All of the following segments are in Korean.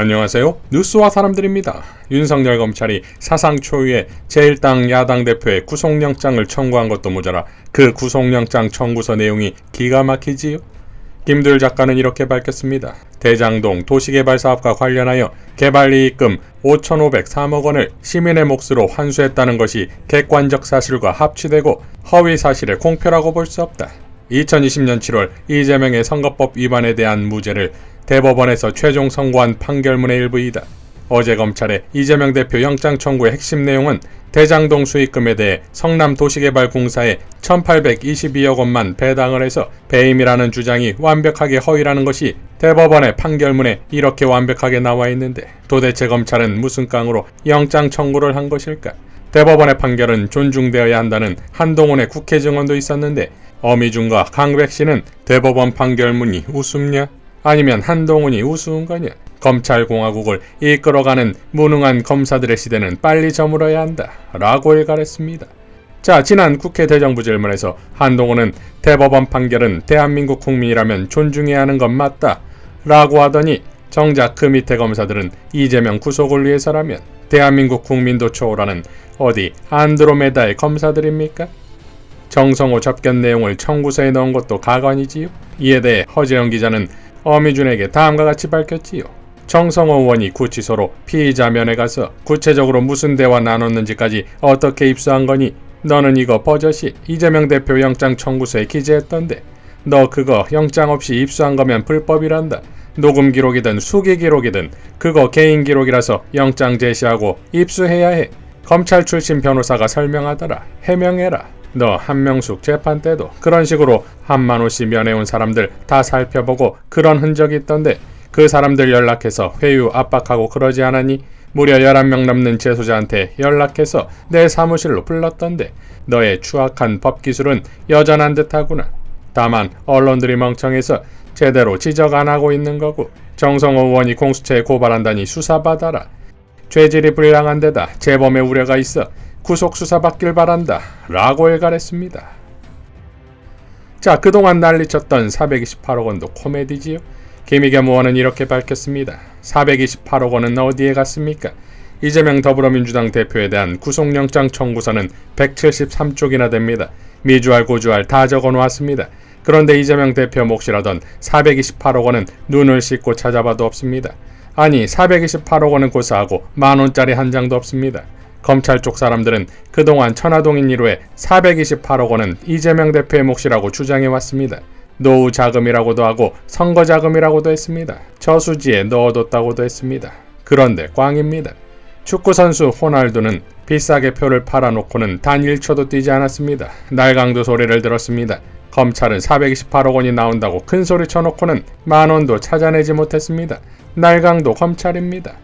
안녕하세요. 뉴스와 사람들입니다. 윤석열 검찰이 사상 초유의 제1당 야당 대표의 구속영장을 청구한 것도 모자라 그 구속영장 청구서 내용이 기가 막히지요. 김두율 작가는 이렇게 밝혔습니다. 대장동 도시개발사업과 관련하여 개발이익금 5,503억 원을 시민의 몫으로 환수했다는 것이 객관적 사실과 합치되고 허위 사실의 공표라고 볼 수 없다. 2020년 7월 이재명의 선거법 위반에 대한 무죄를 대법원에서 최종 선고한 판결문의 일부이다. 어제 검찰의 이재명 대표 영장 청구의 핵심 내용은 대장동 수익금에 대해 성남도시개발공사에 1,822억 원만 배당을 해서 배임이라는 주장이 완벽하게 허위라는 것이 대법원의 판결문에 이렇게 완벽하게 나와 있는데 도대체 검찰은 무슨 깡으로 영장 청구를 한 것일까? 대법원의 판결은 존중되어야 한다는 한동훈의 국회 증언도 있었는데 어미중과 강백씨는 대법원 판결문이 우습냐? 아니면 한동훈이 우스운 거냐? 검찰공화국을 이끌어가는 무능한 검사들의 시대는 빨리 저물어야 한다 라고 일갈했습니다. 자, 지난 국회 대정부 질문에서 한동훈은 대법원 판결은 대한민국 국민이라면 존중해야 하는 건 맞다 라고 하더니 정작 그 밑에 검사들은 이재명 구속을 위해서라면 대한민국 국민도 초월하는 어디 안드로메다의 검사들입니까? 정성호 접견 내용을 청구서에 넣은 것도 가관이지요. 이에 대해 허재영 기자는 어미준에게 다음과 같이 밝혔지요. 정성호 의원이 구치소로 피의자 면회 가서 구체적으로 무슨 대화 나눴는지까지 어떻게 입수한 거니? 너는 이거 버젓이 이재명 대표 영장 청구서에 기재했던데 너 그거 영장 없이 입수한 거면 불법이란다. 녹음 기록이든 수기 기록이든 그거 개인 기록이라서 영장 제시하고 입수해야 해. 검찰 출신 변호사가 설명하더라. 해명해라. 너 한명숙 재판 때도 그런 식으로 한만호 씨 면회 온 사람들 다 살펴보고 그런 흔적이 있던데 그 사람들 연락해서 회유 압박하고 그러지 않았니? 무려 11명 넘는 재소자한테 연락해서 내 사무실로 불렀던데 너의 추악한 법기술은 여전한 듯하구나. 다만 언론들이 멍청해서 제대로 지적 안 하고 있는 거고 정성호 의원이 공수처에 고발한다니 수사받아라. 죄질이 불량한 데다 재범의 우려가 있어 구속 수사받길 바란다 라고 일갈했습니다. 자, 그동안 난리쳤던 428억 원도 코미디지요. 김의겸 의원은 이렇게 밝혔습니다. 428억 원은 어디에 갔습니까? 이재명 더불어민주당 대표에 대한 구속영장 청구서는 173쪽이나 됩니다. 미주알 고주알 다 적어놓았습니다. 그런데 이재명 대표 몫이라던 428억 원은 눈을 씻고 찾아봐도 없습니다. 아니 428억 원은 고사하고 만원짜리 한 장도 없습니다. 검찰 쪽 사람들은 그동안 천화동인 1호에 428억 원은 이재명 대표의 몫이라고 주장해왔습니다. 노후 자금이라고도 하고 선거 자금이라고도 했습니다. 저수지에 넣어뒀다고도 했습니다. 그런데 꽝입니다. 축구선수 호날두는 비싸게 표를 팔아놓고는 단 1초도 뛰지 않았습니다. 날강도 소리를 들었습니다. 검찰은 428억 원이 나온다고 큰 소리 쳐놓고는 만원도 찾아내지 못했습니다. 날강도 검찰입니다.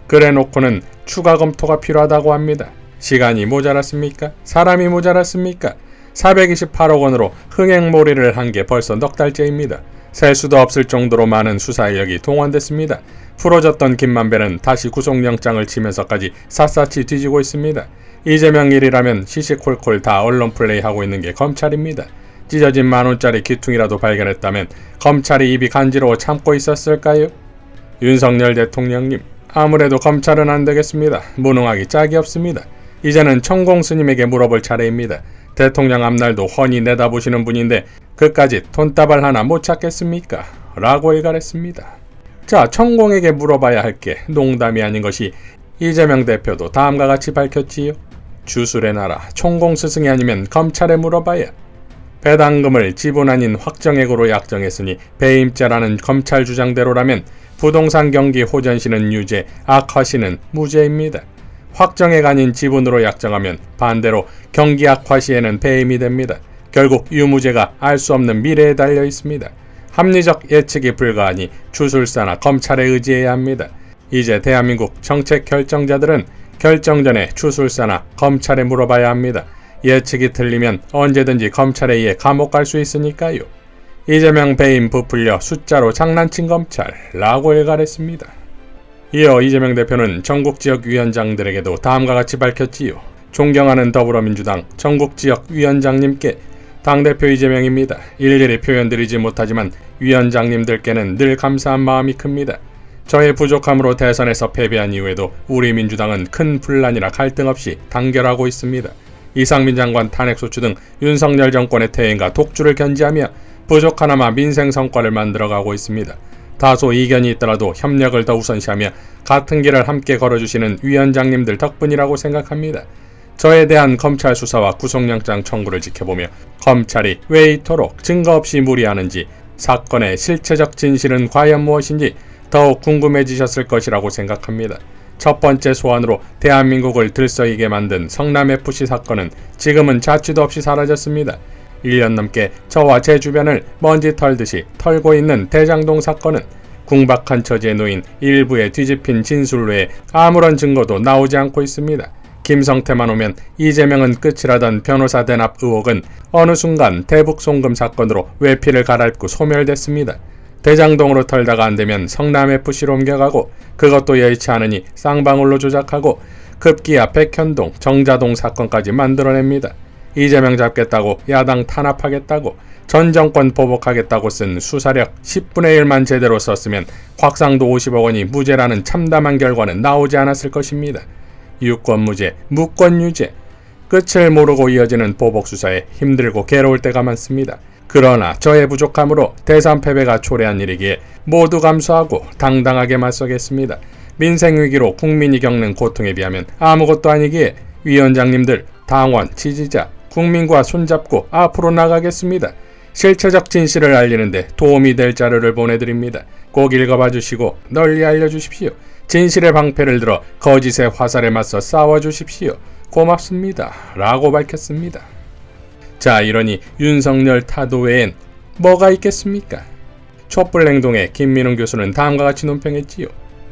그래놓고는 추가 검토가 필요하다고 합니다. 시간이 모자랐습니까? 사람이 모자랐습니까? 428억 원으로 흥행몰이를 한 게 벌써 넉 달째입니다. 셀 수도 없을 정도로 많은 수사 인력이 동원됐습니다. 풀어졌던 김만배는 다시 구속영장을 치면서까지 샅샅이 뒤지고 있습니다. 이재명 일이라면 시시콜콜 다 언론 플레이하고 있는 게 검찰입니다. 찢어진 만원짜리 기퉁이라도 발견했다면 검찰이 입이 간지러워 참고 있었을까요? 윤석열 대통령님, 아무래도 검찰은 안 되겠습니다. 무능하기 짝이 없습니다. 이제는 천공 스님에게 물어볼 차례입니다. 대통령 앞날도 훤히 내다보시는 분인데 그까짓 돈다발 하나 못 찾겠습니까? 라고 일갈했습니다. 자, 천공에게 물어봐야 할 게 농담이 아닌 것이 이재명 대표도 다음과 같이 밝혔지요. 주술의 나라 천공 스승이 아니면 검찰에 물어봐야. 배당금을 지분 아닌 확정액으로 약정했으니 배임죄라는 검찰 주장대로라면 부동산 경기 호전시는 유죄, 악화시는 무죄입니다. 확정액 아닌 지분으로 약정하면 반대로 경기 악화시에는 배임이 됩니다. 결국 유무죄가 알 수 없는 미래에 달려 있습니다. 합리적 예측이 불가하니 주술사나 검찰에 의지해야 합니다. 이제 대한민국 정책 결정자들은 결정 전에 주술사나 검찰에 물어봐야 합니다. 예측이 틀리면 언제든지 검찰에 의해 감옥 갈 수 있으니까요. 이재명 배임 부풀려 숫자로 장난친 검찰 라고 일갈했습니다. 이어 이재명 대표는 전국지역 위원장들에게도 다음과 같이 밝혔지요. 존경하는 더불어민주당 전국지역 위원장님께 당대표 이재명입니다. 일일이 표현드리지 못하지만 위원장님들께는 늘 감사한 마음이 큽니다. 저의 부족함으로 대선에서 패배한 이후에도 우리 민주당은 큰 분란이나 갈등 없이 단결하고 있습니다. 이상민 장관 탄핵소추 등 윤석열 정권의 퇴행과 독주를 견지하며 부족하나마 민생 성과를 만들어가고 있습니다. 다소 이견이 있더라도 협력을 더 우선시하며 같은 길을 함께 걸어주시는 위원장님들 덕분이라고 생각합니다. 저에 대한 검찰 수사와 구속영장 청구를 지켜보며 검찰이 왜 이토록 증거 없이 무리하는지, 사건의 실체적 진실은 과연 무엇인지 더욱 궁금해지셨을 것이라고 생각합니다. 첫 번째 소환으로 대한민국을 들썩이게 만든 성남FC 사건은 지금은 자취도 없이 사라졌습니다. 1년 넘게 저와 제 주변을 먼지 털듯이 털고 있는 대장동 사건은 궁박한 처지에 놓인 일부의 뒤집힌 진술 외에 아무런 증거도 나오지 않고 있습니다. 김성태만 오면 이재명은 끝이라던 변호사 대납 의혹은 어느 순간 대북 송금 사건으로 외피를 갈아입고 소멸됐습니다. 대장동으로 털다가 안되면 성남FC로 옮겨가고 그것도 여의치 않으니 쌍방울로 조작하고 급기야 백현동, 정자동 사건까지 만들어냅니다. 이재명 잡겠다고 야당 탄압하겠다고 전 정권 보복하겠다고 쓴 수사력 10분의 1만 제대로 썼으면 곽상도 50억 원이 무죄라는 참담한 결과는 나오지 않았을 것입니다. 유권무죄, 무권유죄, 끝을 모르고 이어지는 보복수사에 힘들고 괴로울 때가 많습니다. 그러나 저의 부족함으로 대선 패배가 초래한 일이기에 모두 감수하고 당당하게 맞서겠습니다. 민생위기로 국민이 겪는 고통에 비하면 아무것도 아니기에 위원장님들, 당원, 지지자, 국민과 손잡고 앞으로 나가겠습니다. 실체적 진실을 알리는데 도움이 될 자료를 보내드립니다. 꼭 읽어봐 주시고 널리 알려주십시오. 진실의 방패를 들어 거짓의 화살에 맞서 싸워주십시오. 고맙습니다. 라고 밝혔습니다. 자, 이러니 윤석열 타도 외엔 뭐가 있겠습니까? 촛불행동의 김민웅 교수는 다음과 같이 논평했지요.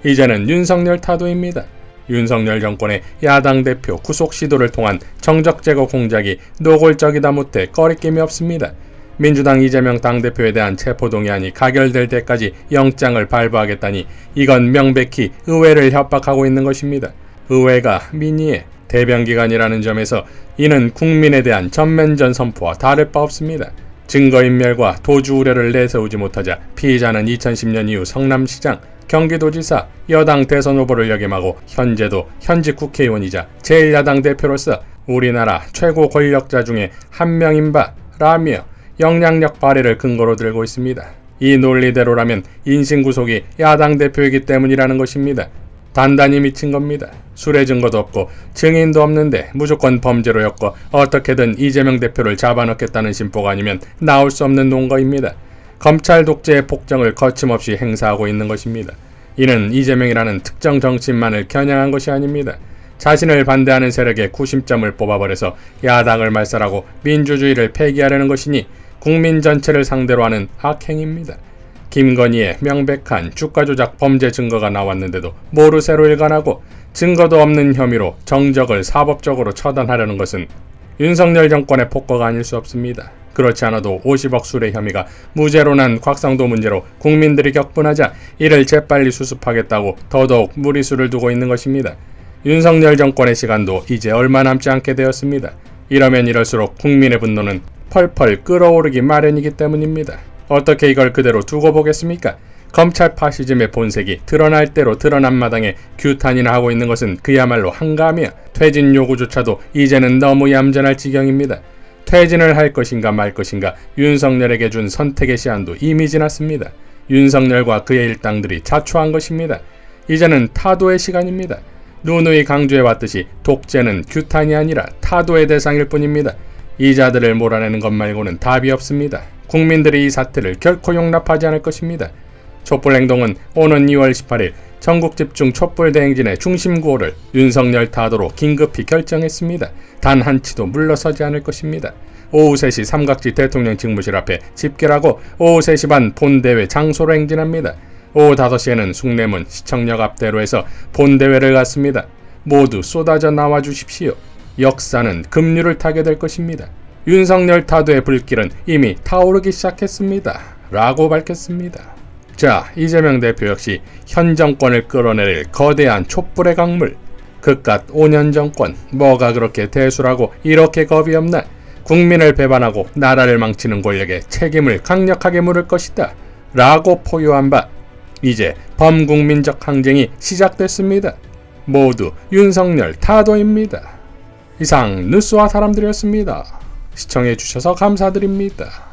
이제는 윤석열 타도입니다. 윤석열 정권의 야당 대표 구속 시도를 통한 정적 제거 공작이 노골적이다 못해 꺼리낌이 없습니다. 민주당 이재명 당대표에 대한 체포동의안이 가결될 때까지 영장을 발부하겠다니 이건 명백히 의회를 협박하고 있는 것입니다. 의회가 민의의 대변기관이라는 점에서 이는 국민에 대한 전면전 선포와 다를 바 없습니다. 증거인멸과 도주 우려를 내세우지 못하자 피의자는 2010년 이후 성남시장, 경기도지사, 여당 대선 후보를 역임하고 현재도 현직 국회의원이자 제1야당 대표로서 우리나라 최고 권력자 중에 한 명인 바라며 영향력 발휘를 근거로 들고 있습니다. 이 논리대로라면 인신구속이 야당 대표이기 때문이라는 것입니다. 단단히 미친 겁니다. 술의 증거도 없고 증인도 없는데 무조건 범죄로 엮어 어떻게든 이재명 대표를 잡아넣겠다는 심보가 아니면 나올 수 없는 논거입니다. 검찰 독재의 폭정을 거침없이 행사하고 있는 것입니다. 이는 이재명이라는 특정 정치인만을 겨냥한 것이 아닙니다. 자신을 반대하는 세력의 구심점을 뽑아버려서 야당을 말살하고 민주주의를 폐기하려는 것이니 국민 전체를 상대로 하는 악행입니다. 김건희의 명백한 주가조작 범죄 증거가 나왔는데도 모르쇠로 일관하고 증거도 없는 혐의로 정적을 사법적으로 처단하려는 것은 윤석열 정권의 폭거가 아닐 수 없습니다. 그렇지 않아도 50억 수뢰 혐의가 무죄로 난 곽상도 문제로 국민들이 격분하자 이를 재빨리 수습하겠다고 더더욱 무리수를 두고 있는 것입니다. 윤석열 정권의 시간도 이제 얼마 남지 않게 되었습니다. 이러면 이럴수록 국민의 분노는 펄펄 끓어오르기 마련이기 때문입니다. 어떻게 이걸 그대로 두고 보겠습니까? 검찰 파시즘의 본색이 드러날 대로 드러난 마당에 규탄이나 하고 있는 것은 그야말로 한가하며 퇴진 요구조차도 이제는 너무 얌전할 지경입니다. 퇴진을 할 것인가 말 것인가 윤석열에게 준 선택의 시한도 이미 지났습니다. 윤석열과 그의 일당들이 자초한 것입니다. 이제는 타도의 시간입니다. 누누이 강조해왔듯이 독재는 규탄이 아니라 타도의 대상일 뿐입니다. 이 자들을 몰아내는 것 말고는 답이 없습니다. 국민들이 이 사태를 결코 용납하지 않을 것입니다. 촛불행동은 오는 2월 18일 전국집중 촛불대행진의 중심구호를 윤석열 타도로 긴급히 결정했습니다. 단 한치도 물러서지 않을 것입니다. 오후 3시 삼각지 대통령 직무실 앞에 집결하고 오후 3시 반 본대회 장소로 행진합니다. 오후 5시에는 숭례문 시청역 앞대로에서 본대회를 갖습니다. 모두 쏟아져 나와 주십시오. 역사는 급류를 타게 될 것입니다. 윤석열 타도의 불길은 이미 타오르기 시작했습니다. 라고 밝혔습니다. 자, 이재명 대표 역시 현 정권을 끌어내릴 거대한 촛불의 강물. 그깟 5년 정권 뭐가 그렇게 대수라고 이렇게 겁이 없나. 국민을 배반하고 나라를 망치는 권력에 책임을 강력하게 물을 것이다. 라고 포효한 바 이제 범국민적 항쟁이 시작됐습니다. 모두 윤석열 타도입니다. 이상 뉴스와 사람들이었습니다. 시청해주셔서 감사드립니다.